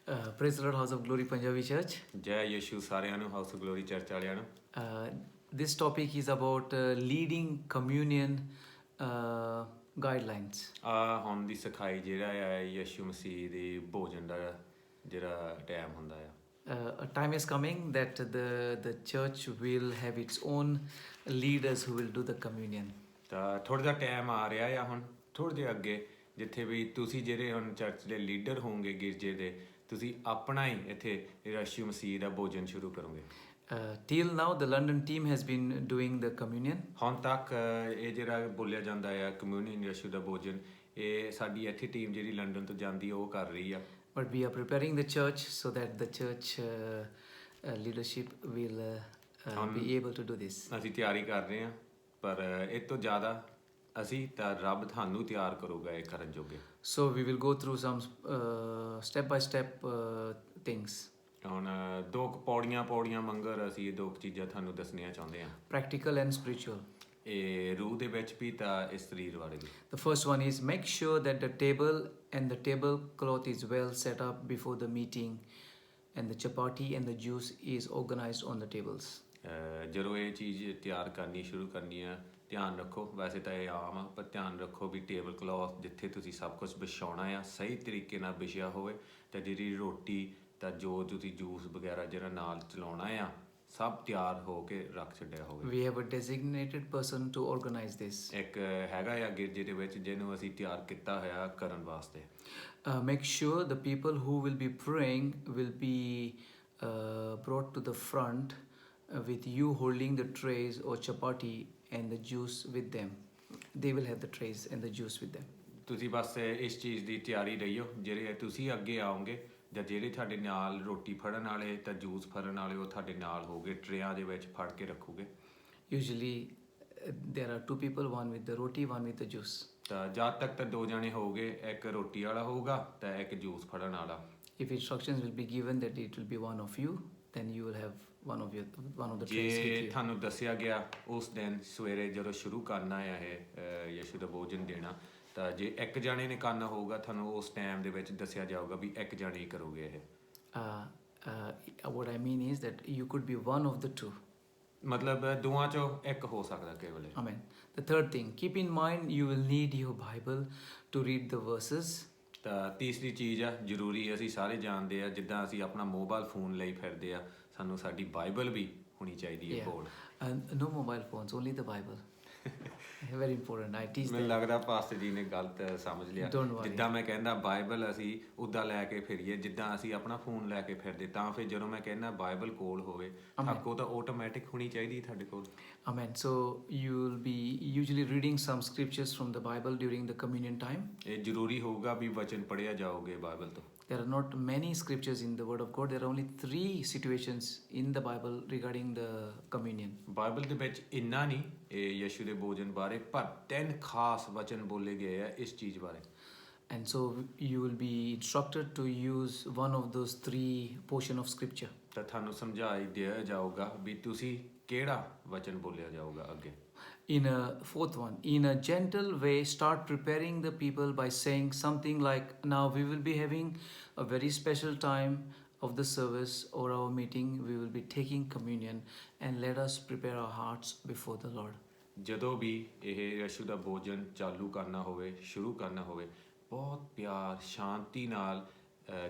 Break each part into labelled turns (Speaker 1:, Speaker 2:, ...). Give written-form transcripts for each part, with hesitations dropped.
Speaker 1: Praise the Lord, House of Glory Punjabi Church.
Speaker 2: ਜੈ ਯਿਸੂ ਸਾਰਿਆਂ ਨੂੰ ਹਾਊਸ ਗਲੋਰੀ ਚਰਚ ਵਾਲਿਆਂ ਨੂੰ
Speaker 1: This topic is about leading communion guidelines.
Speaker 2: ਹੁਣ ਦੀ ਸਿਖਾਈ ਜਿਹੜਾ ਆ ਯਿਸੂ ਮਸੀਹ ਦੇ ਭੋਜਨ ਦਾ ਜਿਹੜਾ ਟਾਈਮ ਹੁੰਦਾ ਆ
Speaker 1: A time is coming that the church will have its own leaders who will do the communion.
Speaker 2: ਤਾਂ ਥੋੜ੍ਹਾ ਜਿਹਾ ਟਾਈਮ ਆ ਰਿਹਾ ਆ ਹੁਣ ਥੋੜ੍ਹੇ ਜਿਹੇ ਅੱਗੇ ਜਿੱਥੇ ਵੀ ਤੁਸੀਂ ਜਿਹੜੇ ਹੁਣ ਚਰਚ ਦੇ ਲੀਡਰ ਹੋਵੋਗੇ ਗਿਰਜੇ ਦੇ ਤੁਸੀਂ ਆਪਣਾ ਹੀ ਇੱਥੇ ਯਿਸੂ ਮਸੀਹ ਦਾ ਭੋਜਨ ਸ਼ੁਰੂ ਕਰੋਗੇ
Speaker 1: Till now, the London team has been doing the communion.
Speaker 2: ਹੁਣ ਤੱਕ ਇਹ ਜਿਹੜਾ ਬੋਲਿਆ ਜਾਂਦਾ ਆ ਕਮਿਊਨੀਅਨ ਯਿਸੂ ਦਾ ਭੋਜਨ ਇਹ ਸਾਡੀ ਇੱਥੇ ਟੀਮ ਜਿਹੜੀ ਲੰਡਨ ਤੋਂ ਜਾਂਦੀ ਆ ਉਹ ਕਰ ਰਹੀ ਆ
Speaker 1: But we are preparing the church so that the church leadership will be able to do this.
Speaker 2: ਅਸੀਂ ਤਿਆਰੀ ਕਰ ਰਹੇ ਹਾਂ ਪਰ ਇਹ ਤੋਂ ਜ਼ਿਆਦਾ ਅਸੀਂ ਤਾਂ ਰੱਬ ਤੁਹਾਨੂੰ ਤਿਆਰ ਕਰੂਗਾ ਇਹ ਕਰਨ ਜੋਗੇ
Speaker 1: So we will go through some step-by-step things.
Speaker 2: ਹੁਣ ਦੋ ਕੁ ਪੌੜੀਆਂ ਮੰਗਰ ਅਸੀਂ ਇਹ ਦੋ ਕੁ ਚੀਜ਼ਾਂ ਤੁਹਾਨੂੰ ਦੱਸਣੀਆਂ ਚਾਹੁੰਦੇ ਹਾਂ
Speaker 1: Practical and spiritual.
Speaker 2: ਇਹ ਰੂਹ ਦੇ ਵਿੱਚ ਵੀ ਤਾਂ ਇਸ ਸਰੀਰ ਬਾਰੇ ਵੀ
Speaker 1: The first one is make sure that the table and the tablecloth is well set up before the meeting and the chapati and the juice is organized on the tables.
Speaker 2: ਜਦੋਂ ਇਹ ਚੀਜ਼ ਤਿਆਰ ਕਰਨੀ ਸ਼ੁਰੂ ਕਰਨੀ ਆ ਧਿਆਨ ਰੱਖੋ ਵੈਸੇ ਤਾਂ ਇਹ ਆਮ ਆ ਪਰ ਧਿਆਨ ਰੱਖੋ ਵੀ ਟੇਬਲ ਕਲੌਥ ਜਿੱਥੇ ਤੁਸੀਂ ਸਭ ਕੁਝ ਵਿਛਾਉਣਾ ਆ ਸਹੀ ਤਰੀਕੇ ਨਾਲ ਵਿਛਿਆ ਹੋਵੇ ਤਾਂ ਜਿਹੜੀ ਰੋਟੀ ਤਾਂ ਜੋ ਤੁਸੀਂ ਜੂਸ ਵਗੈਰਾ ਜਿਹੜਾ ਨਾਲ ਚਲਾਉਣਾ ਆ ਸਭ ਤਿਆਰ ਹੋ ਕੇ ਰੱਖ ਛੱਡਿਆ ਹੋਵੇ
Speaker 1: We have a designated person to organize this.
Speaker 2: ਇੱਕ ਹੈਗਾ ਆ ਗਿਰਜੇ ਦੇ ਵਿੱਚ ਜਿਹਨੂੰ ਅਸੀਂ ਤਿਆਰ ਕੀਤਾ ਹੋਇਆ ਕਰਨ ਵਾਸਤੇ
Speaker 1: Make sure the people who will be praying will be brought to the front with you holding the trays or chapati and the juice with them. They will have the trays and the juice with them.
Speaker 2: ਤੁਸੀਂ ਬਸ ਇਸ ਚੀਜ਼ ਦੀ ਤਿਆਰੀ ਰਹੀਓ ਜਿਹੜੇ ਤੁਸੀਂ ਅੱਗੇ ਆਓਗੇ ਜਾਂ ਜਿਹੜੇ ਤੁਹਾਡੇ ਨਾਲ ਰੋਟੀ ਫੜਨ ਵਾਲੇ ਤਾਂ ਜੂਸ ਫੜਨ ਵਾਲੇ ਉਹ ਤੁਹਾਡੇ ਨਾਲ ਹੋਗੇ ਟਰੇਆਂ ਦੇ ਵਿੱਚ ਫੜ ਕੇ ਰੱਖੋਗੇ
Speaker 1: Usually there are two people, one with the roti, one with the juice.
Speaker 2: ਤਾਂ ਜਦ ਤੱਕ ਤਾਂ ਦੋ ਜਣੇ ਹੋਗੇ ਇੱਕ ਰੋਟੀ ਵਾਲਾ ਹੋਊਗਾ ਤਾਂ ਇੱਕ ਜੂਸ ਫੜਨ ਵਾਲਾ
Speaker 1: If instructions will be given that it will be one of you, then you will have one of the trays with
Speaker 2: ਜੇ
Speaker 1: you.
Speaker 2: ਤੁਹਾਨੂੰ ਦੱਸਿਆ ਗਿਆ ਉਸ ਦਿਨ ਸਵੇਰੇ ਜਦੋਂ ਸ਼ੁਰੂ ਕਰਨਾ ਹੈ ਇਹ ਯਿਸੂ ਦਾ ਭੋਜਨ ਦੇਣਾ ਤਾਂ ਜੇ ਇੱਕ ਜਾਣੇ ਨੇ ਕਰਨਾ ਹੋਊਗਾ ਤੁਹਾਨੂੰ ਉਸ ਟਾਈਮ ਦੇ ਵਿੱਚ ਦੱਸਿਆ ਜਾਊਗਾ ਵੀ ਇੱਕ ਜਾਣੇ ਹੀ ਕਰੋਗੇ ਇਹ
Speaker 1: What I mean is that you could be one of the two.
Speaker 2: ਮਤਲਬ ਦੋਵਾਂ ਚੋਂ ਇੱਕ ਹੋ ਸਕਦਾ ਕੇਵਲ
Speaker 1: Amen. The third thing, keep in mind you will need your Bible to read the verses.
Speaker 2: ਤਾਂ ਤੀਸਰੀ ਚੀਜ਼ ਆ ਜ਼ਰੂਰੀ ਅਸੀਂ ਸਾਰੇ ਜਾਣਦੇ ਆ ਜਿੱਦਾਂ ਅਸੀਂ ਆਪਣਾ ਮੋਬਾਈਲ ਫੋਨ ਲਈ ਫਿਰਦੇ ਆ ਸਾਨੂੰ ਸਾਡੀ ਬਾਈਬਲ ਵੀ ਹੋਣੀ ਚਾਹੀਦੀ ਹੈ ਕੋਲ
Speaker 1: No mobile phones, only the Bible. Very important. I teach
Speaker 2: ਮੈਨੂੰ
Speaker 1: them.
Speaker 2: ਲੱਗਦਾ ਪਾਸਟਰ ਜੀ ਨੇ ਗਲਤ ਸਮਝ ਲਿਆ
Speaker 1: Don't worry.
Speaker 2: ਜਿੱਦਾਂ ਮੈਂ ਕਹਿੰਦਾ ਬਾਈਬਲ ਅਸੀਂ ਉੱਦਾਂ ਲੈ ਕੇ ਫਿਰੀਏ ਜਿੱਦਾਂ ਅਸੀਂ ਆਪਣਾ ਫੋਨ ਲੈ ਕੇ ਫਿਰਦੇ ਤਾਂ ਫਿਰ ਜਦੋਂ ਮੈਂ ਕਹਿੰਦਾ ਬਾਈਬਲ ਕੋਲ ਹੋਵੇ ਆਪਕੋ ਤਾਂ ਆਟੋਮੈਟਿਕ ਹੋਣੀ ਚਾਹੀਦੀ ਤੁਹਾਡੇ ਕੋਲ
Speaker 1: Amen. So you will be usually reading some scriptures from the Bible during the communion time.
Speaker 2: ਇਹ ਜ਼ਰੂਰੀ ਹੋਊਗਾ ਵੀ ਵਚਨ ਪੜ੍ਹਿਆ ਜਾਓਗੇ ਬਾਈਬਲ ਤੋਂ
Speaker 1: There are not many scriptures in the Word of God. There are only 3 situations in the Bible regarding the communion.
Speaker 2: Bible ਦੇ ਵਿੱਚ ਇੰਨਾ ਨਹੀਂ ਇਹ ਯਿਸੂ ਦੇ ਭੋਜਨ ਬਾਰੇ ਪਰ 3 ਖਾਸ ਵਚਨ ਬੋਲੇ ਗਏ ਆ ਇਸ ਚੀਜ਼ ਬਾਰੇ
Speaker 1: And so you will be instructed to use one of those 3 portion of scripture.
Speaker 2: ਤਾਂ ਤੁਹਾਨੂੰ ਸਮਝਾਈ ਦਿਆ ਜਾਊਗਾ ਵੀ ਤੁਸੀਂ ਕਿਹੜਾ ਵਚਨ ਬੋਲਿਆ ਜਾਊਗਾ ਅੱਗੇ
Speaker 1: In a fourth one, in a gentle way, start preparing the people by saying something like, now we will be having a very special time of the service or our meeting. We will be taking communion and let us prepare our hearts before the Lord.
Speaker 2: ਜਦੋਂ ਵੀ ਇਹ ਯਿਸੂ ਦਾ ਭੋਜਨ ਚਾਲੂ ਕਰਨਾ ਹੋਵੇ ਸ਼ੁਰੂ ਕਰਨਾ ਹੋਵੇ ਬਹੁਤ ਪਿਆਰ ਸ਼ਾਂਤੀ ਨਾਲ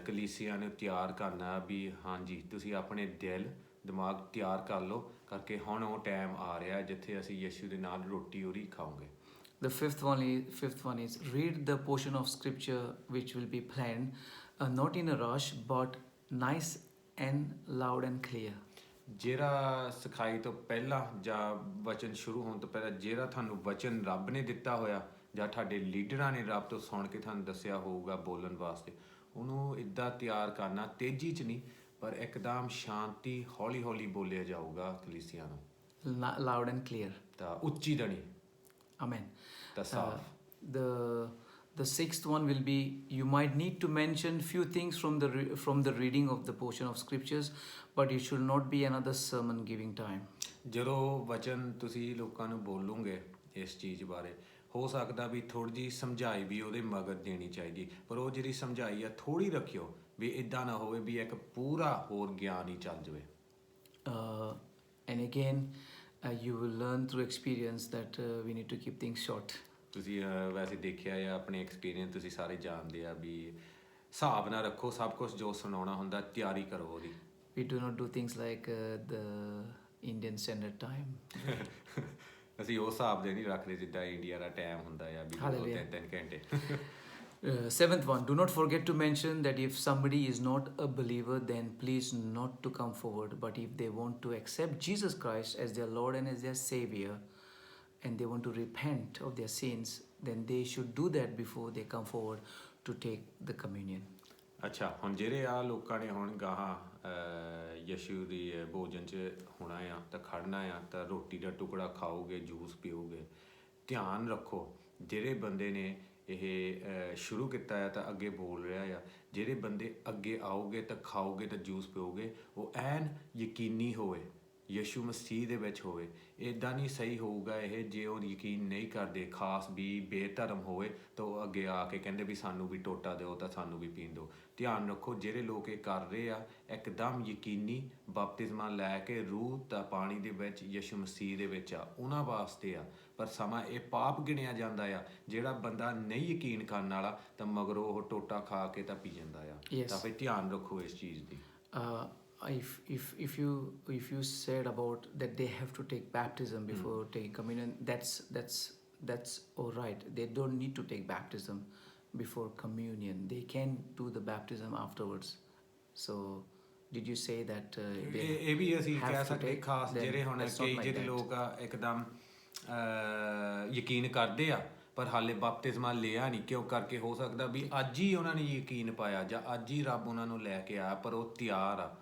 Speaker 2: ਕਲੀਸਿਆ ਨੂੰ ਤਿਆਰ ਕਰਨਾ ਵੀ ਹਾਂਜੀ ਤੁਸੀਂ ਆਪਣੇ ਦਿਮਾਗ ਤਿਆਰ ਕਰ ਲਓ ਕਰਕੇ ਹੁਣ ਉਹ ਟਾਈਮ ਆ ਰਿਹਾ ਜਿੱਥੇ ਅਸੀਂ ਯਿਸੂ ਦੇ ਨਾਲ ਰੋਟੀ ਉਹਦੀ ਖਾਵਾਂਗੇ
Speaker 1: The fifth one is read the portion of scripture which will be planned, not in a rush, but nice and loud and clear.
Speaker 2: ਜਿਹੜਾ ਸਿਖਾਈ ਤੋਂ ਪਹਿਲਾਂ ਜਾਂ ਵਚਨ ਸ਼ੁਰੂ ਹੋਣ ਤੋਂ ਪਹਿਲਾਂ ਜਿਹੜਾ ਤੁਹਾਨੂੰ ਵਚਨ ਰੱਬ ਨੇ ਦਿੱਤਾ ਹੋਇਆ ਜਾਂ ਤੁਹਾਡੇ ਲੀਡਰਾਂ ਨੇ ਰੱਬ ਤੋਂ ਸੁਣ ਕੇ ਤੁਹਾਨੂੰ ਦੱਸਿਆ ਹੋਊਗਾ ਬੋਲਣ ਵਾਸਤੇ ਉਹਨੂੰ ਇੱਦਾਂ ਤਿਆਰ ਕਰਨਾ ਤੇਜ਼ੀ 'ਚ ਨਹੀਂ ਪਰ ਇੱਕਦਮ ਸ਼ਾਂਤੀ ਹੌਲੀ ਹੌਲੀ ਬੋਲਿਆ ਜਾਊਗਾ ਕਲੀਸਿਆ ਨੂੰ
Speaker 1: Loud and clear.
Speaker 2: ਤਾਂ ਉੱਚੀ ਦਣੀ
Speaker 1: Amen.
Speaker 2: ਤਾਂ ਸਾਫ਼
Speaker 1: The sixth one will be you might need to mention few things from the reading of the portion of scriptures, but it should not be another sermon giving time.
Speaker 2: ਜਦੋਂ ਵਚਨ ਤੁਸੀਂ ਲੋਕਾਂ ਨੂੰ ਬੋਲੋਗੇ ਇਸ ਚੀਜ਼ ਬਾਰੇ ਹੋ ਸਕਦਾ ਵੀ ਥੋੜੀ ਜਿਹੀ ਸਮਝਾਈ ਵੀ ਉਹਦੇ ਮਗਰ ਦੇਣੀ ਚਾਹੀਦੀ ਪਰ ਉਹ ਜਿਹੜੀ ਸਮਝਾਈ ਆ ਥੋੜੀ ਰੱਖਿਓ ਵੀ ਇਦਾਂ ਨਾ ਹੋਵੇ ਵੀ ਇੱਕ ਪੂਰਾ ਹੋਰ ਗਿਆਨ ਹੀ ਚੱਲ ਜਾਵੇ।
Speaker 1: And again, you will learn through experience that we need to keep things short.
Speaker 2: ਤੁਸੀਂ ਵੈਸੇ ਦੇਖਿਆ ਆ ਆਪਣੇ ਐਕਸਪੀਰੀਅੰਸ, ਤੁਸੀਂ ਸਾਰੇ ਜਾਣਦੇ ਆ ਵੀ ਹਿਸਾਬ ਨਾਲ ਰੱਖੋ ਸਭ ਕੁਝ, ਜੋ ਸੁਣਾਉਣਾ ਹੁੰਦਾ ਤਿਆਰੀ ਕਰੋ ਉਹਦੀ।
Speaker 1: We do not do things like the Indian Standard Time.
Speaker 2: ਅਸੀਂ ਉਹ ਹਿਸਾਬ ਦੇ ਨਹੀਂ ਰੱਖਦੇ ਜਿੱਦਾਂ ਇੰਡੀਆ ਦਾ ਟਾਈਮ ਹੁੰਦਾ ਆ ਵੀ 2-3 ਘੰਟੇ।
Speaker 1: Seventh one, do not forget to mention that if somebody is not a believer, then please not to come forward. But if they want to accept Jesus Christ as their Lord and as their Savior, and they want to repent of their sins, then they should do that before they come forward to take the communion.
Speaker 2: ਅੱਛਾ, ਹੁਣ ਜਿਹੜੇ ਆ ਲੋਕਾਂ ਨੇ ਹੁਣ ਗਾਹਾਂ ਯਸ਼ੂ ਦੀ ਭੋਜਨ 'ਚ ਹੋਣਾ ਆ ਤਾਂ ਖੜਨਾ ਆ ਤਾਂ ਰੋਟੀ ਦਾ ਟੁਕੜਾ ਖਾਓਗੇ, ਜੂਸ ਪੀਓਗੇ। ਧਿਆਨ ਰੱਖੋ ਜਿਹੜੇ ਬੰਦੇ ਨੇ ਇਹ ਸ਼ੁਰੂ ਕੀਤਾ ਆ ਤਾਂ ਅੱਗੇ ਬੋਲ ਰਿਹਾ ਆ, ਜਿਹੜੇ ਬੰਦੇ ਅੱਗੇ ਆਓਗੇ ਤਾਂ ਖਾਓਗੇ ਤਾਂ ਜੂਸ ਪੀਓਗੇ, ਉਹ ਐਨ ਯਕੀਨੀ ਹੋਵੇ ਯਸ਼ੂ ਮਸੀਹ ਦੇ ਵਿੱਚ ਹੋਵੇ। ਇੱਦਾਂ ਨਹੀਂ ਸਹੀ ਹੋਊਗਾ ਇਹ ਜੇ ਉਹ ਯਕੀਨ ਨਹੀਂ ਕਰਦੇ, ਖਾਸ ਵੀ ਬੇਧਰਮ ਹੋਵੇ ਤਾਂ ਉਹ ਅੱਗੇ ਆ ਕੇ ਕਹਿੰਦੇ ਵੀ ਸਾਨੂੰ ਵੀ ਟੋਟਾ ਦਿਓ ਤਾਂ ਸਾਨੂੰ ਵੀ ਪੀਣ ਦਿਓ। ਧਿਆਨ ਰੱਖੋ ਜਿਹੜੇ ਲੋਕ ਇਹ ਕਰ ਰਹੇ ਆ ਇੱਕਦਮ ਯਕੀਨੀ ਬਪਤਿਸਮਾ ਲੈ ਕੇ ਰੂਹ ਤਾਂ ਪਾਣੀ ਦੇ ਵਿੱਚ ਯਸ਼ੂ ਮਸੀਹ ਦੇ ਵਿੱਚ ਆ, ਉਹਨਾਂ ਵਾਸਤੇ ਆ। ਪਰ ਸਮਾਂ ਇਹ ਪਾਪ ਗਿਣਿਆ ਜਾਂਦਾ ਆ ਜਿਹੜਾ ਬੰਦਾ ਨਹੀਂ ਯਕੀਨ ਕਰਨ ਵਾਲਾ ਤਾਂ ਮਗਰੋਂ ਉਹ ਟੋਟਾ ਖਾ ਕੇ ਤਾਂ ਪੀ ਜਾਂਦਾ ਆ। ਤਾਂ ਫਿਰ ਧਿਆਨ ਰੱਖੋ ਇਸ ਚੀਜ਼ ਦੀ।
Speaker 1: If you said about that they have to take baptism before taking communion, that's all right. They don't need to take baptism before communion. They can do the baptism afterwards. So did you say that
Speaker 2: ਇਹ ਵੀ ਅਸੀਂ ਕਹਿ ਸਕਦੇ ਖਾਸ ਜਿਹੜੇ ਹੁਣ ਕਈ ਜਿਹੜੇ ਲੋਕ ਆ ਇੱਕਦਮ ਯਕੀਨ ਕਰਦੇ ਆ ਪਰ ਹਾਲੇ ਬਪਤਿਸਮਾ ਲਿਆ ਨਹੀਂ, ਕਿਉਂ ਕਰਕੇ ਹੋ ਸਕਦਾ ਵੀ ਅੱਜ ਹੀ ਉਹਨਾਂ ਨੇ ਯਕੀਨ ਪਾਇਆ ਜਾਂ ਅੱਜ ਹੀ ਰੱਬ ਉਹਨਾਂ ਨੂੰ ਲੈ ਕੇ ਆਇਆ ਪਰ ਉਹ ਤਿਆਰ ਆ,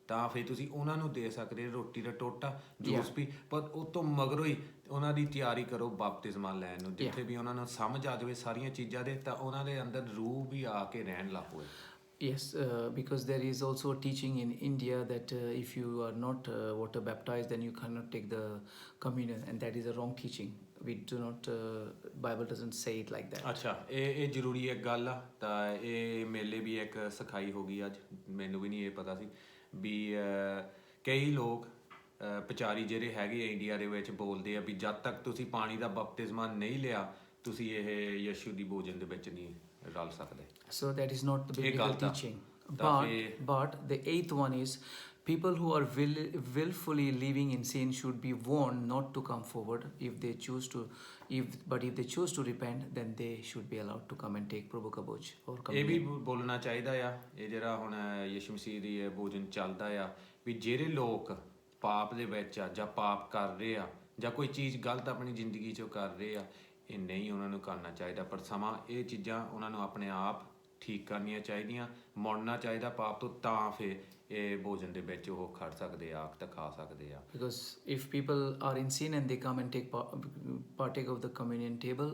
Speaker 2: ਤਾਂ ਫਿਰ ਤੁਸੀਂ ਉਹਨਾਂ ਨੂੰ ਦੇ ਸਕਦੇ ਰੋਟੀ ਦਾ ਟੋਟਾ, ਜੂਸ ਵੀ, ਪਰ ਉਹ ਤੋਂ ਮਗਰੋਂ ਹੀ ਉਹਨਾਂ ਦੀ ਤਿਆਰੀ ਕਰੋ ਬਪਤਿਸਮਾ ਲੈਣ ਨੂੰ, ਜਿੱਥੇ ਵੀ ਉਹਨਾਂ ਨੂੰ ਸਮਝ ਆ ਜਾਵੇ ਸਾਰੀਆਂ ਚੀਜ਼ਾਂ ਦੇ ਤਾਂ ਉਹਨਾਂ ਦੇ ਅੰਦਰ ਰੂਹ ਵੀ ਆ ਕੇ ਰਹਿਣ ਲੱਗ ਪਵੇ।
Speaker 1: Yes, because there is also a teaching in India that if you are not water baptized, then you cannot take the communion, and that is a wrong teaching. We do not, Bible doesn't say it like that.
Speaker 2: ਅੱਛਾ, ਇਹ ਜ਼ਰੂਰੀ ਇੱਕ ਗੱਲ ਆ, ਤਾਂ ਇਹ ਮੇਲੇ ਵੀ ਇੱਕ ਸਿਖਾਈ ਹੋ ਗਈ ਅੱਜ, ਮੈਨੂੰ ਵੀ ਨਹੀਂ ਇਹ ਪਤਾ ਸੀ ਵੀ ਕਈ ਲੋਕ ਪਚਾਰੀ ਜਿਹੜੇ ਹੈਗੇ ਇੰਡੀਆ ਦੇ ਵਿੱਚ ਬੋਲਦੇ ਆ ਵੀ ਜਦ ਤੱਕ ਤੁਸੀਂ ਪਾਣੀ ਦਾ ਬਪਤਿਸਮਾ ਨਹੀਂ ਲਿਆ ਤੁਸੀਂ ਇਹ ਯਸ਼ੂ ਦੀ ਭੋਜਨ ਦੇ ਵਿੱਚ ਨਹੀਂ ਰਲ ਸਕਦੇ।
Speaker 1: So that is not the biblical teaching. But the eighth one is people who are willfully living in sin should be warned not to come forward. If they choose to repent, then they should be allowed to come and take Prabhu ka Bhoj or communion.
Speaker 2: ਇਹ ਵੀ ਬੋਲਣਾ ਚਾਹੀਦਾ ਆ, ਇਹ ਜਿਹੜਾ ਹੁਣ ਯਿਸੂ ਮਸੀਹ ਦੀ ਭੋਜਨ ਚੱਲਦਾ ਆ ਵੀ ਜਿਹੜੇ ਲੋਕ ਪਾਪ ਦੇ ਵਿੱਚ ਆ ਜਾਂ ਪਾਪ ਕਰ ਰਹੇ ਆ ਜਾਂ ਕੋਈ ਚੀਜ਼ ਗਲਤ ਆਪਣੀ ਜ਼ਿੰਦਗੀ 'ਚੋਂ ਕਰ ਰਹੇ ਆ, ਇਹ ਨਹੀਂ ਉਹਨਾਂ ਨੂੰ ਕਰਨਾ ਚਾਹੀਦਾ। ਪਰ ਸਮਾਂ ਇਹ ਚੀਜ਼ਾਂ ਉਹਨਾਂ ਨੂੰ ਆਪਣੇ ਆਪ ਠੀਕ ਕਰਨੀਆਂ ਚਾਹੀਦੀਆਂ, ਮੁੜਨਾ ਚਾਹੀਦਾ ਪਾਪ ਤੋਂ, ਤਾਂ ਫਿਰ ਇਹ ਭੋਜਨ ਦੇ ਵਿੱਚ ਉਹ ਖੜ ਸਕਦੇ ਆ ਤਾਂ ਖਾ ਸਕਦੇ ਆ।
Speaker 1: Because if people are in sin and they come and partake of the communion table,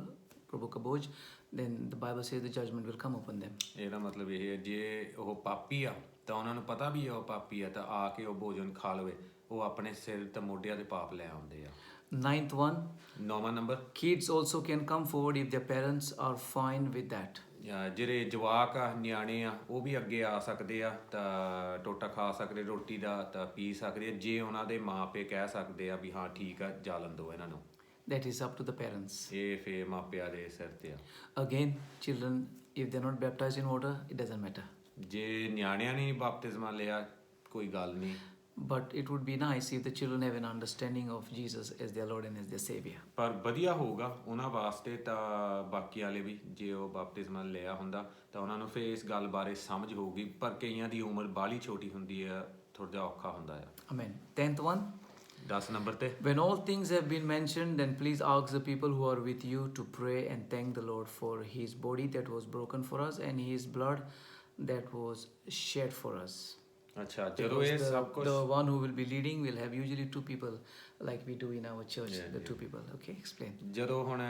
Speaker 1: Prabhu ka Bhoj, then the Bible says the judgment will come upon them.
Speaker 2: ਇਹਦਾ ਮਤਲਬ ਇਹ ਹੈ ਜੇ ਉਹ ਪਾਪੀ ਆ ਤਾਂ ਉਹਨਾਂ ਨੂੰ ਪਤਾ ਵੀ ਉਹ ਪਾਪੀ ਆ ਤਾਂ ਆ ਕੇ ਉਹ ਭੋਜਨ ਖਾ ਲਵੇ, ਉਹ ਆਪਣੇ ਸਿਰ ਤੇ ਮੋਢਿਆਂ ਦੇ ਪਾਪ ਲੈ ਆਉਂਦੇ ਆ।
Speaker 1: Ninth one,
Speaker 2: 9ਵਾਂ number,
Speaker 1: kids also can come forward if their parents are fine with that.
Speaker 2: ਜਿਹੜੇ ਜਵਾਕ ਆ ਨਿਆਣੇ ਆ ਉਹ ਵੀ ਅੱਗੇ ਆ ਸਕਦੇ ਆ ਤਾਂ ਟੋਟਾ ਖਾ ਸਕਦੇ ਰੋਟੀ ਦਾ ਤਾਂ ਪੀ ਸਕਦੇ ਆ ਜੇ ਉਹਨਾਂ ਦੇ ਮਾਪੇ ਕਹਿ ਸਕਦੇ ਆ ਵੀ ਹਾਂ ਠੀਕ ਆ ਜਾਲਣ ਦਿਓ ਇਹਨਾਂ ਨੂੰ।
Speaker 1: That is up to the parents.
Speaker 2: ਇਹ ਫਿਰ ਮਾਪਿਆਂ ਦੇ ਸਿਰ ਤੇ ਆ।
Speaker 1: Again, children, if they're not baptized in water, it doesn't matter.
Speaker 2: ਜੇ ਨਿਆਣਿਆਂ ਨੇ ਬਪਤਿਸਮਾ ਲਿਆ ਕੋਈ ਗੱਲ ਨਹੀਂ,
Speaker 1: but it would be nice if the children have an understanding of Jesus as their Lord and as their Savior.
Speaker 2: ਪਰ ਵਧੀਆ ਹੋਊਗਾ ਉਹਨਾਂ ਵਾਸਤੇ ਤਾਂ ਬਾਕੀ ਵਾਲੇ ਵੀ ਜੇ ਉਹ ਬਪਤਿਸਮਾ ਲਿਆ ਹੁੰਦਾ ਤਾਂ ਉਹਨਾਂ ਨੂੰ ਫਿਰ ਇਸ ਗੱਲ ਬਾਰੇ ਸਮਝ ਹੋਊਗੀ, ਪਰ ਕਈਆਂ ਦੀ ਉਮਰ ਬਾਹਲੀ ਛੋਟੀ ਹੁੰਦੀ ਆ, ਥੋੜਾ ਜਿਹਾ ਔਖਾ ਹੁੰਦਾ ਆ।
Speaker 1: Amen. 10th one,
Speaker 2: 10 ਨੰਬਰ ਤੇ,
Speaker 1: when all things have been mentioned, then please ask the people who are with you to pray and thank the Lord for his body that was broken for us and his blood that was shed for us.
Speaker 2: ਅੱਛਾ, ਜਦੋਂ ਇਹ ਸਭ ਕੁਝ
Speaker 1: the one who will be leading will have usually two people like we do in our church. Two people. Okay, explain.
Speaker 2: ਜਦੋਂ ਹੁਣ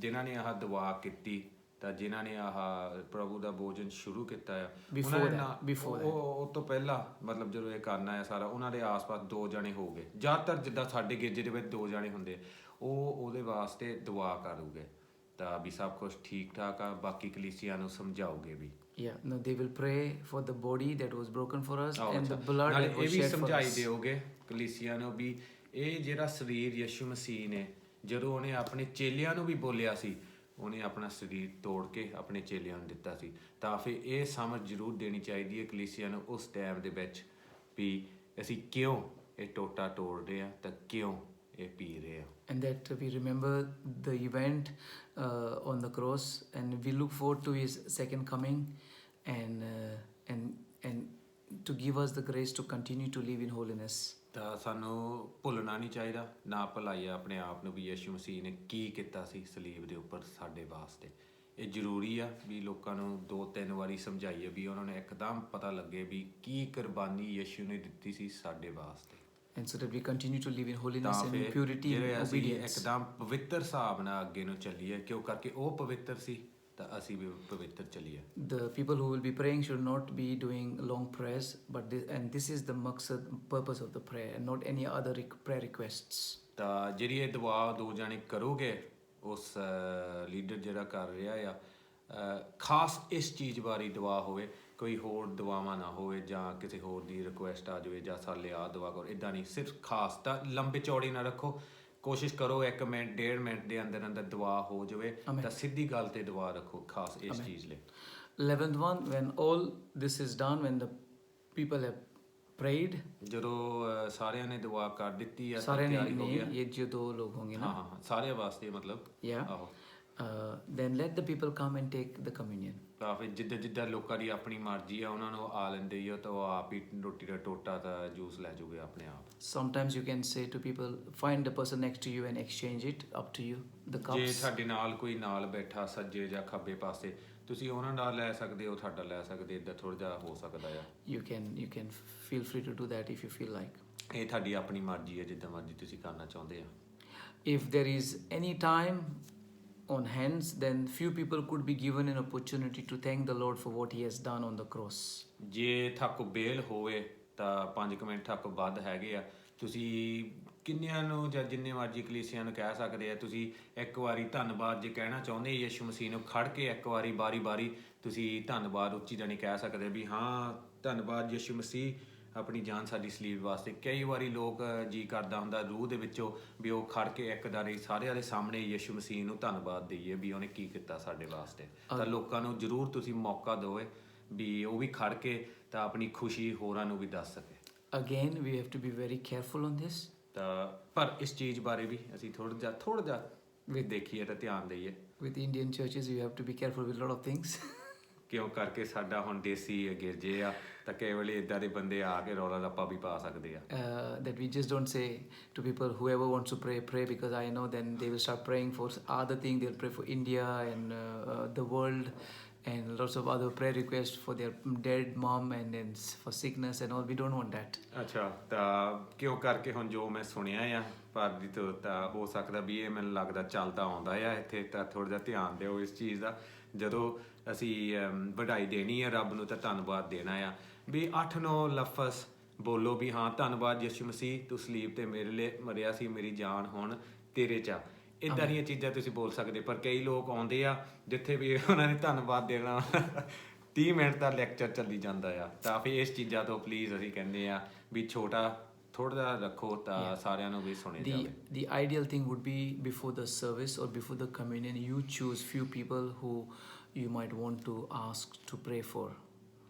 Speaker 2: ਜਿਨ੍ਹਾਂ ਨੇ ਆਹ ਦੁਆ ਕੀਤੀ ਤਾਂ ਜਿਨ੍ਹਾਂ ਨੇ ਆਹ ਪ੍ਰਭੂ ਦਾ ਭੋਜਨ ਸ਼ੁਰੂ ਕੀਤਾ ਆ ਉਹ ਤੋਂ ਪਹਿਲਾਂ ਮਤਲਬ ਜਦੋਂ ਇਹ ਕਰਨਾ ਆ ਸਾਰਾ ਉਹਨਾਂ ਦੇ ਆਸ-ਪਾਸ 2 ਜਣੇ ਹੋ ਗਏ, ਜ਼ਿਆਦਾਤਰ ਜਿੱਦਾਂ ਸਾਡੇ ਗਿਰਜੇ ਦੇ ਵਿੱਚ 2 ਜਣੇ ਹੁੰਦੇ ਉਹ ਉਹਦੇ ਵਾਸਤੇ ਦੁਆ ਕਰੂਗੇ ਤਾਂ ਵੀ ਸਭ ਕੁਝ ਠੀਕ ਠਾਕ ਆ, ਬਾਕੀ ਕਲੀਸਿਆ ਨੂੰ ਸਮਝਾਓਗੇ ਵੀ।
Speaker 1: Yeah, no, they will pray for the body that was broken for us
Speaker 2: ਆਹੋ
Speaker 1: and
Speaker 2: ਅੱਛਾ
Speaker 1: the blood
Speaker 2: ਨਾਲੇ
Speaker 1: that
Speaker 2: ਇਹ
Speaker 1: was
Speaker 2: ਵੀ
Speaker 1: shed for
Speaker 2: ਸਮਝਾਈ
Speaker 1: us.
Speaker 2: ਦਿਓਗੇ ਕਲੀਸਿਆ ਨੂੰ ਵੀ ਇਹ ਜਿਹੜਾ ਸਰੀਰ ਯਿਸੂ ਮਸੀਹ ਨੇ ਜਦੋਂ ਉਹਨੇ ਆਪਣੇ ਚੇਲਿਆਂ ਨੂੰ ਵੀ ਬੋਲਿਆ ਸੀ ਉਹਨੇ ਆਪਣਾ ਸਰੀਰ ਤੋੜ ਕੇ ਆਪਣੇ ਚੇਲਿਆਂ ਨੂੰ ਦਿੱਤਾ ਸੀ ਤਾਂ ਫਿਰ ਇਹ ਸਮਝ ਜ਼ਰੂਰ ਦੇਣੀ ਚਾਹੀਦੀ ਹੈ ਕਲੀਸਿਆ ਨੂੰ ਉਸ ਟਾਈਮ ਦੇ ਵਿੱਚ ਵੀ ਅਸੀਂ ਕਿਉਂ ਇਹ ਟੋਟਾ ਤੋੜ ਰਹੇ ਹਾਂ ਤਾਂ ਕਿਉਂ ਇਹ ਪੀ ਰਹੇ ਹਾਂ
Speaker 1: And that we remember the event on the cross, and we look forward to His second coming, and to give us the grace to continue to live in holiness.
Speaker 2: ਤਾਂ ਸਾਨੂੰ ਭੁੱਲਣਾ ਨਹੀਂ ਚਾਹੀਦਾ ਨਾ ਭੁਲਾਈਏ ਆਪਣੇ ਆਪ ਨੂੰ ਵੀ ਯਿਸੂ ਮਸੀਹ ਨੇ ਕੀ ਕੀਤਾ ਸੀ ਸਲੀਬ ਦੇ ਉੱਪਰ ਸਾਡੇ ਵਾਸਤੇ ਇਹ ਜ਼ਰੂਰੀ ਆ ਵੀ ਲੋਕਾਂ ਨੂੰ 2-3 ਵਾਰੀ ਸਮਝਾਈਏ ਵੀ ਉਹਨਾਂ ਨੂੰ ਇੱਕਦਮ ਪਤਾ ਲੱਗੇ ਵੀ ਕੀ ਕੁਰਬਾਨੀ ਯਿਸੂ ਨੇ ਦਿੱਤੀ ਸੀ ਸਾਡੇ ਵਾਸਤੇ
Speaker 1: And so that we continue to live in holiness
Speaker 2: ਤਾਂ
Speaker 1: and in
Speaker 2: ਫਿਰ
Speaker 1: purity and
Speaker 2: ਜਿਹੜੇ ਅਸੀਂ
Speaker 1: obedience.
Speaker 2: ਇੱਕਦਮ ਪਵਿੱਤਰ ਹਿਸਾਬ ਨਾਲ ਅੱਗੇ ਨੂੰ ਚੱਲੀਏ ਕਿਉਂ ਕਰਕੇ ਉਹ ਪਵਿੱਤਰ ਸੀ ਤਾਂ ਅਸੀਂ ਵੀ ਪਵਿੱਤਰ ਚੱਲੀਏ
Speaker 1: The people who will be praying should not be doing long prayers, but this is the maqsad, purpose of the prayer, and not any other prayer requests.
Speaker 2: ਤਾਂ ਜਿਹੜੀ ਇਹ ਦੁਆ ਦੋ ਜਾਣੇ ਕਰੋਗੇ ਉਸ ਲੀਡਰ ਜਿਹੜਾ ਕਰ ਰਿਹਾ ਆ ਖਾਸ ਇਸ ਚੀਜ਼ ਬਾਰੇ ਦੁਆ ਹੋਵੇ ਕੋਈ ਹੋਰ ਦੁਆਵਾਂ ਨਾ ਹੋਵੇ ਜਾਂ ਕਿਸੇ ਹੋਰ ਦੀ ਰਿਕੁਐਸਟ ਆ ਜਾਵੇ ਜਾਂ ਸਾਲੇ ਆ ਦੁਆ ਕਰੋ ਇੱਦਾਂ ਨਹੀਂ ਸਿਰਫ ਖਾਸ ਤਾਂ ਲੰਬੇ ਚੌੜੀ ਨਾ ਰੱਖੋ ਕੋਸ਼ਿਸ਼ ਕਰੋ 1 ਮਿੰਟ 1.5 ਮਿੰਟ ਦੇ ਅੰਦਰ ਅੰਦਰ ਦੁਆ ਹੋ ਜਾਵੇ ਤਾਂ ਸਿੱਧੀ ਗੱਲ ਤੇ ਦੁਆ ਰੱਖੋ ਖਾਸ ਇਸ ਚੀਜ਼ ਲਈ
Speaker 1: 11th one, when all this is done, when the people have prayed,
Speaker 2: ਜਦੋਂ ਸਾਰਿਆਂ ਨੇ ਦੁਆ ਕਰ ਦਿੱਤੀ ਆ
Speaker 1: सारे
Speaker 2: ਤਿਆਰੀ ਹੋ
Speaker 1: नहीं,
Speaker 2: ਗਿਆ
Speaker 1: ये जो 2 लोग होंगे
Speaker 2: ਹਾਂ
Speaker 1: ना,
Speaker 2: ਹਾਂ ਸਾਰਿਆਂ ਵਾਸਤੇ ਮਤਲਬ
Speaker 1: yeah,
Speaker 2: ਆਹੋ
Speaker 1: then let the people come and take the communion.
Speaker 2: ਤਾਂ ਫਿਰ ਜਿੱਦਾਂ ਜਿੱਦਾਂ ਲੋਕਾਂ ਦੀ ਆਪਣੀ ਮਰਜ਼ੀ ਆ ਉਹਨਾਂ ਨੂੰ ਆ ਲੈਂਦੇ ਹੀ ਆ ਤਾਂ ਉਹ ਆਪ ਹੀ ਰੋਟੀ ਦਾ ਟੋਟਾ ਤਾਂ ਜੂਸ ਲੈ ਜਾਊਗੇ ਆਪਣੇ ਆਪ
Speaker 1: Sometimes you can say to people, find the person next to you and exchange it, up to you, the
Speaker 2: ਜੇ
Speaker 1: cups.
Speaker 2: ਤੁਹਾਡੇ ਨਾਲ ਕੋਈ ਨਾਲ ਬੈਠਾ ਸੱਜੇ ਜਾਂ ਖੱਬੇ ਪਾਸੇ ਤੁਸੀਂ ਉਹਨਾਂ ਨਾਲ ਲੈ ਸਕਦੇ ਹੋ ਤੁਹਾਡਾ ਲੈ ਸਕਦੇ ਇੱਦਾਂ ਥੋੜ੍ਹਾ ਜਿਹਾ ਹੋ ਸਕਦਾ ਆ
Speaker 1: You can feel free to do that if you feel like.
Speaker 2: ਇਹ ਤੁਹਾਡੀ ਆਪਣੀ ਮਰਜ਼ੀ ਹੈ ਜਿੱਦਾਂ ਮਰਜ਼ੀ ਤੁਸੀਂ ਕਰਨਾ ਚਾਹੁੰਦੇ ਆ
Speaker 1: If there is any time on hands, then few people could be given an opportunity to thank the Lord for what He has done on the cross.
Speaker 2: ਜੇ ਥੱਕ ਬੇਲ ਹੋਵੇ ਤਾਂ 5 ਮਿੰਟ ਥੱਕ ਵੱਧ ਹੈਗੇ ਆ ਤੁਸੀਂ ਕਿੰਨਿਆਂ ਨੂੰ ਜਾਂ ਜਿੰਨੇ ਮਰਜ਼ੀ ਕਲੀਸਿਆਂ ਨੂੰ ਕਹਿ ਸਕਦੇ ਆ ਤੁਸੀਂ ਇੱਕ ਵਾਰੀ ਧੰਨਵਾਦ ਜੇ ਕਹਿਣਾ ਚਾਹੁੰਦੇ ਯਿਸੂ ਮਸੀਹ ਨੂੰ ਖੜ ਕੇ ਇੱਕ ਵਾਰੀ ਬਾਰੀ ਤੁਸੀਂ ਧੰਨਵਾਦ ਉੱਚੀ ਜਾਣੀ ਕਹਿ ਸਕਦੇ ਵੀ ਹਾਂ ਧੰਨਵਾਦ ਯਿਸੂ ਮਸੀਹ ਆਪਣੀ ਜਾਨ ਸਾਡੀ ਸਲੀਬ ਵਾਸਤੇ ਕਈ ਵਾਰੀ ਲੋਕ ਜੀ ਕਰਦਾ ਹੁੰਦਾ ਰੂਹ ਦੇ ਵਿੱਚੋਂ ਵੀ ਉਹ ਖੜ ਕੇ ਇੱਕ ਵਾਰੀ ਸਾਰਿਆਂ ਦੇ ਸਾਹਮਣੇ ਯਿਸੂ ਮਸੀਹ ਨੂੰ ਧੰਨਵਾਦ ਦਈਏ ਵੀ ਉਹਨੇ ਕੀ ਕੀਤਾ ਸਾਡੇ ਵਾਸਤੇ ਤਾਂ ਲੋਕਾਂ ਨੂੰ ਜ਼ਰੂਰ ਤੁਸੀਂ ਮੌਕਾ ਦਿਓਏ ਵੀ ਉਹ ਵੀ ਖੜ ਕੇ ਤਾਂ ਆਪਣੀ ਖੁਸ਼ੀ ਹੋਰਾਂ ਨੂੰ ਵੀ ਦੱਸ ਸਕੇ
Speaker 1: Again, we have to be very careful on this.
Speaker 2: ਤਾਂ ਪਰ ਇਸ ਚੀਜ਼ ਬਾਰੇ ਵੀ ਅਸੀਂ ਥੋੜਾ ਜਿਹਾ ਵੀ ਦੇਖੀਏ ਤਾਂ ਧਿਆਨ ਦਈਏ
Speaker 1: With Indian churches, you have to be careful with a lot of things.
Speaker 2: ਕਿਉਂ ਕਰਕੇ ਸਾਡਾ ਹੁਣ ਦੇਸੀ ਗਿਰਜੇ ਆ ਤਾਂ ਕਈ ਵੇਲੇ ਇਦਾਂ ਦੇ ਬੰਦੇ ਆ ਕੇ ਰੌਲਾ ਰੱਪਾ ਵੀ ਪਾ ਸਕਦੇ ਆ
Speaker 1: That we just don't say to people, whoever wants to pray, because I know then they will start praying for other things. They'll pray for India and the world and lots of other prayer requests for their dead mom and then for sickness and all. We don't want that.
Speaker 2: ਅੱਛਾ ਤਾਂ ਕਿਉਂ ਕਰਕੇ ਹੁਣ ਜੋ ਮੈਂ ਸੁਣਿਆ ਆ ਭਾਰਤੀ ਤੋਂ ਤਾਂ ਹੋ ਸਕਦਾ ਵੀ ਇਹ ਮੈਨੂੰ ਲੱਗਦਾ ਚੱਲਦਾ ਆਉਂਦਾ ਆ ਇੱਥੇ ਤਾਂ ਥੋੜਾ ਜਿਹਾ ਧਿਆਨ ਦਿਓ ਇਸ ਚੀਜ਼ ਦਾ ਜਦੋਂ ਅਸੀਂ ਵਧਾਈ ਦੇਣੀ ਆ ਰੱਬ ਨੂੰ ਤਾਂ ਧੰਨਵਾਦ ਦੇਣਾ ਆ ਵੀ 8-9 ਲਫ਼ਜ਼ ਬੋਲੋ ਵੀ ਹਾਂ ਧੰਨਵਾਦ ਯਿਸੂ ਮਸੀਹ ਤੂੰ ਸਲੀਬ ਤੇ ਮੇਰੇ ਲਈ ਮਰਿਆ ਸੀ ਮੇਰੀ ਜਾਨ ਹੁਣ ਤੇਰੇ 'ਚ ਆ ਇੱਦਾਂ ਦੀਆਂ ਚੀਜ਼ਾਂ ਤੁਸੀਂ ਬੋਲ ਸਕਦੇ ਪਰ ਕਈ ਲੋਕ ਆਉਂਦੇ ਆ ਜਿੱਥੇ ਵੀ ਉਹਨਾਂ ਨੇ ਧੰਨਵਾਦ ਦੇਣਾ 30 ਮਿੰਟ ਦਾ ਲੈਕਚਰ ਚੱਲੀ ਜਾਂਦਾ ਆ ਤਾਂ ਫਿਰ ਇਸ ਚੀਜ਼ਾਂ ਤੋਂ ਪਲੀਜ਼ ਅਸੀਂ ਕਹਿੰਦੇ ਆ ਵੀ ਛੋਟਾ ਥੋੜਾ ਜਿਹਾ ਰੱਖੋ ਤਾਂ ਸਾਰਿਆਂ ਨੂੰ ਵੀ ਸੁਣੇ ਜਾਵੇ
Speaker 1: The ideal thing would be before the service or before the communion, you choose few people who you might want to ask to pray for.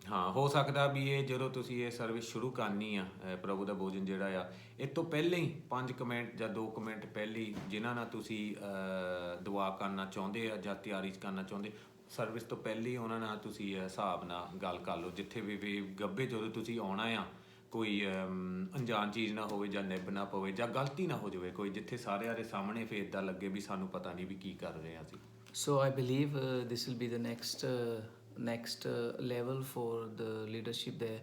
Speaker 2: ਹਾਂ ਹੋ ਸਕਦਾ ਵੀ ਇਹ ਜਦੋਂ ਤੁਸੀਂ ਇਹ ਸਰਵਿਸ ਸ਼ੁਰੂ ਕਰਨੀ ਆ ਪ੍ਰਭੂ ਦਾ ਭੋਜਨ ਜਿਹੜਾ ਆ ਇਹ ਤੋਂ ਪਹਿਲਾਂ ਹੀ 5 ਮਿੰਟ ਜਾਂ 2 ਮਿੰਟ ਪਹਿਲਾਂ ਜਿਨ੍ਹਾਂ ਨਾਲ ਤੁਸੀਂ ਦੁਆ ਕਰਨਾ ਚਾਹੁੰਦੇ ਆ ਜਾਂ ਤਿਆਰੀ ਕਰਨਾ ਚਾਹੁੰਦੇ ਸਰਵਿਸ ਤੋਂ ਪਹਿਲਾਂ ਹੀ ਉਹਨਾਂ ਨਾਲ ਤੁਸੀਂ ਹਿਸਾਬ ਨਾਲ ਗੱਲ ਕਰ ਲਓ ਜਿੱਥੇ ਵੀ ਗੱਭੇ ਜਦੋਂ ਤੁਸੀਂ ਆਉਣਾ ਆ ਕੋਈ ਅਣਜਾਣ ਚੀਜ਼ ਨਾ ਹੋਵੇ ਜਾਂ ਨਿੱਬ ਨਾ ਪਵੇ ਜਾਂ ਗਲਤੀ ਨਾ ਹੋ ਜਾਵੇ ਕੋਈ ਜਿੱਥੇ ਸਾਰਿਆਂ ਦੇ ਸਾਹਮਣੇ ਫਿਰ ਇੱਦਾਂ ਲੱਗੇ ਵੀ ਸਾਨੂੰ ਪਤਾ ਨਹੀਂ ਵੀ ਕੀ ਕਰ ਰਹੇ ਹਾਂ ਅਸੀਂ
Speaker 1: So I believe this will be the next level for the leadership there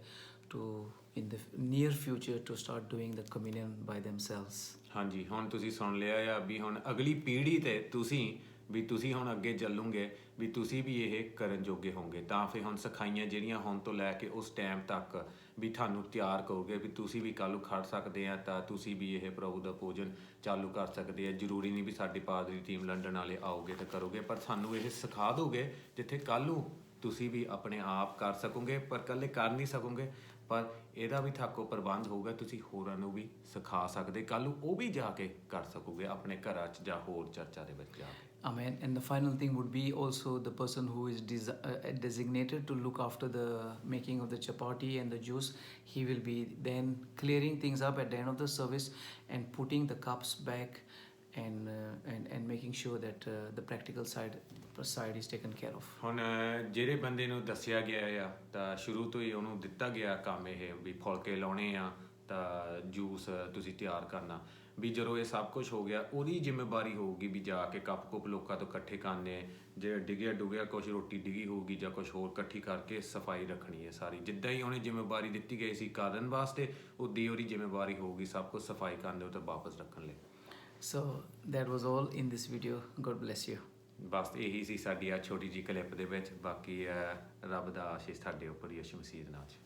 Speaker 1: to in the near future to start doing the communion by themselves.
Speaker 2: ਹਾਂਜੀ ਹੁਣ ਤੁਸੀਂ ਸੁਣ ਲਿਆ ਆ ਵੀ ਹੁਣ ਅਗਲੀ ਪੀੜ੍ਹੀ ਤੇ ਤੁਸੀਂ ਹੁਣ ਅੱਗੇ ਚੱਲੋਗੇ ਵੀ ਤੁਸੀਂ ਵੀ ਇਹ ਕਰਨ ਜੋਗੇ ਹੋਵੋਗੇ ਤਾਂ ਫਿਰ ਹੁਣ ਸਿਖਾਈਆਂ ਜਿਹੜੀਆਂ ਹੁਣ ਤੋਂ ਲੈ ਕੇ ਉਸ ਟਾਈਮ ਤੱਕ ਵੀ ਤੁਹਾਨੂੰ ਤਿਆਰ ਕਰੋਗੇ ਵੀ ਤੁਸੀਂ ਵੀ ਕੱਲ੍ਹ ਨੂੰ ਖੜ ਸਕਦੇ ਆ ਤਾਂ ਤੁਸੀਂ ਵੀ ਇਹ ਪ੍ਰਭੂ ਦਾ ਭੋਜਨ ਚਾਲੂ ਕਰ ਸਕਦੇ ਆ ਜ਼ਰੂਰੀ ਨਹੀਂ ਵੀ ਸਾਡੀ ਪਾਦਰੀ ਟੀਮ ਲੰਡਨ ਵਾਲੇ ਆਓਗੇ ਤਾਂ ਕਰੋਗੇ ਪਰ ਸਾਨੂੰ ਇਹ ਸਿਖਾ ਦੋਗੇ ਜਿੱਥੇ ਕੱਲ੍ਹ ਨੂੰ ਤੁਸੀਂ ਵੀ ਆਪਣੇ ਆਪ ਕਰ ਸਕੋਗੇ, ਪਰ ਇਕੱਲੇ ਕਰ ਨਹੀਂ ਸਕੋਗੇ, ਪਰ ਇਹਦਾ ਵੀ ਥਾਕੋ ਪ੍ਰਬੰਧ ਹੋਊਗਾ, ਤੁਸੀਂ ਹੋਰਾਂ ਨੂੰ ਵੀ ਸਿਖਾ ਸਕਦੇ, ਕੱਲ੍ਹ ਨੂੰ ਉਹ ਵੀ ਜਾ ਕੇ ਕਰ ਸਕੋਗੇ ਆਪਣੇ ਘਰਾਂ 'ਚ ਜਾਂ ਹੋਰ ਚਰਚਾ ਦੇ ਵਿੱਚ ਜਾ ਕੇ।
Speaker 1: Amen. And the final thing would be also the person who is designated to look after the making of the chapati and the juice. He will be then clearing things up at the end of the service and putting the cups back and making sure that the practical side is taken care of.
Speaker 2: ਹੁਣ ਜਿਹੜੇ ਬੰਦੇ ਨੂੰ ਦੱਸਿਆ ਗਿਆ ਆ ਤਾਂ ਸ਼ੁਰੂ ਤੋਂ ਹੀ ਉਹਨੂੰ ਦਿੱਤਾ ਗਿਆ ਕੰਮ ਇਹ ਵੀ ਫੁਲਕੇ ਲਾਉਣੇ ਆ ਤਾਂ ਜੂਸ ਤੁਸੀਂ ਤਿਆਰ ਕਰਨਾ, ਵੀ ਜਦੋਂ ਇਹ ਸਭ ਕੁਝ ਹੋ ਗਿਆ ਉਹਦੀ ਜ਼ਿੰਮੇਵਾਰੀ ਹੋਊਗੀ ਵੀ ਜਾ ਕੇ ਕੱਪ ਕੁੱਪ ਲੋਕਾਂ ਤੋਂ ਇਕੱਠੇ ਕਰਨੇ, ਜੇ ਡਿੱਗਿਆ ਡੁੱਗਿਆ ਕੁਛ ਰੋਟੀ ਡਿੱਗੀ ਹੋਊਗੀ ਜਾਂ ਕੁਛ ਹੋਰ ਇਕੱਠੀ ਕਰਕੇ ਸਫਾਈ ਰੱਖਣੀ ਹੈ ਸਾਰੀ, ਜਿੱਦਾਂ ਹੀ ਉਹਨੇ ਜ਼ਿੰਮੇਵਾਰੀ ਦਿੱਤੀ ਗਈ ਸੀ ਕਰਨ ਵਾਸਤੇ ਉੱਦੀ ਉਹਦੀ ਜ਼ਿੰਮੇਵਾਰੀ ਹੋਊਗੀ ਸਭ ਕੁਝ ਸਫਾਈ ਕਰਨ ਦੇ ਉੱਤੇ ਵਾਪਸ ਰੱਖਣ ਲਈ।
Speaker 1: So that was all in this video. God bless you.
Speaker 2: ਬਸ ਇਹੀ ਸੀ ਸਾਡੀ ਆ ਛੋਟੀ ਜਿਹੀ ਕਲਿੱਪ ਦੇ ਵਿੱਚ, ਬਾਕੀ ਰੱਬ ਦਾ ਆਸ਼ੀਸ਼ ਤੁਹਾਡੇ ਉੱਪਰ ਯਿਸੂ ਮਸੀਹ ਦੇ ਨਾਮ 'ਚ।